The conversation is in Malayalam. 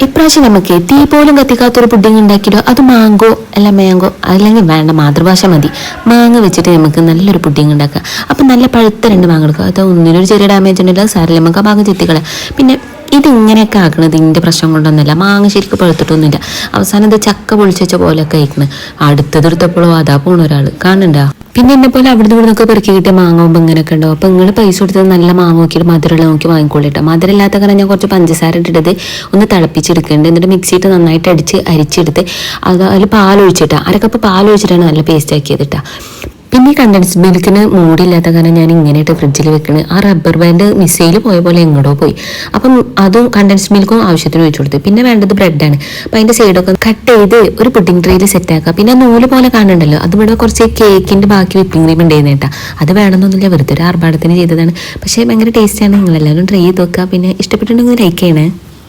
ഇപ്രാവശ്യം നമുക്ക് തീ പോലും കത്തിക്കാത്തൊരു പുഡിങ് ഉണ്ടാക്കിയില്ലോ. അത് മാങ്കോ അല്ല മാങ്കോ അല്ലെങ്കിൽ വേണ്ട, മാതൃഭാഷ മതി. മാങ്ങ വെച്ചിട്ട് നമുക്ക് നല്ലൊരു പുഡിങ് ഉണ്ടാക്കാം. അപ്പം നല്ല പഴുത്ത 2 മാങ്ങ എടുക്കുക. അത് ഒന്നിനൊരു ചെറിയ ഡാമേജ് ഉണ്ടല്ലോ, സാരമില്ല, നമുക്ക് ആ ഭാഗം ചെത്തിക്കളയാം. പിന്നെ ഇതിങ്ങനെയൊക്കെ ആക്കണത് ഇതിൻ്റെ പ്രശ്നം കൊണ്ടൊന്നുമില്ല, മാങ്ങ ശരിക്കും പഴുത്തിട്ടൊന്നുമില്ല. അവസാനം ഇത് ചക്ക പൊളിച്ച പോലെയൊക്കെ ആയിക്കണ്. അടുത്തതെടുത്തപ്പോഴോ അതാ പോണ ഒരാൾ കാണണ്ടാ. പിന്നെ എന്നെ പോലെ അവിടുന്ന് ഇവിടുന്നൊക്കെ പെറുക്കി കിട്ടിയ മാങ്ങ ആകുമ്പോൾ ഇങ്ങനെയൊക്കെ ഉണ്ടാവും. അപ്പം നിങ്ങൾ പൈസ കൊടുത്തത് നല്ല മാങ്ങ നോക്കിയിട്ട് മധുരമുള്ള നോക്കി വാങ്ങിക്കോളിട്ടോ. മധുരമില്ലാത്ത കാരണം ഞാൻ കുറച്ച് പഞ്ചസാര ഇട്ടിട്ട് ഒന്ന് തിളപ്പിച്ചെടുക്കുന്നുണ്ട്. എന്നിട്ട് മിക്സിയിട്ട് നന്നായിട്ട് അരിച്ചെടുത്ത് അതിൽ പാലൊഴിച്ചിട്ടാ, 1/2 കപ്പ് പാലൊഴിച്ചിട്ടാണ് നല്ല പേസ്റ്റ് ആക്കിയത് കേട്ടോ. പിന്നെ ഈ കണ്ടൻസ് മിൽക്കിന് മൂടില്ലാത്ത കാരണം ഞാൻ ഇങ്ങനെയായിട്ട് ഫ്രിഡ്ജിൽ വെക്കുന്നത്. ആ റബ്ബർ ബാൻഡ് മിസൈൽ പോയ പോലെ എങ്ങോട്ടോ പോയി. അപ്പം അതും കണ്ടൻസ് മിൽക്കും ആവശ്യത്തിന് വെച്ച് കൊടുത്തു. പിന്നെ വേണ്ടത് ബ്രെഡാണ്. അപ്പം അതിൻ്റെ സൈഡൊക്കെ കട്ട് ചെയ്ത് ഒരു പുഡിംഗ് ട്രേയിൽ സെറ്റ് ആക്കുക. പിന്നെ നൂല് പോലെ കാണുന്നുണ്ടല്ലോ, അതിവിടെ കുറച്ച് കേക്കിൻ്റെ ബാക്കി വിപ്പിംഗ് ക്രീം ഉണ്ടായിരുന്നു കേട്ടോ. അത് വേണമെന്നൊന്നുമില്ല, വെറുതെ ഒരു ആർഭാടത്തിന് ചെയ്തതാണ്. പക്ഷേ ഭയങ്കര ടേസ്റ്റാണ്. നിങ്ങളെല്ലാവരും ട്രൈ ചെയ്ത് നോക്കുക. പിന്നെ ഇഷ്ടപ്പെട്ടിട്ടുണ്ടെങ്കിൽ ലൈക്ക് ചെയ്യണേ.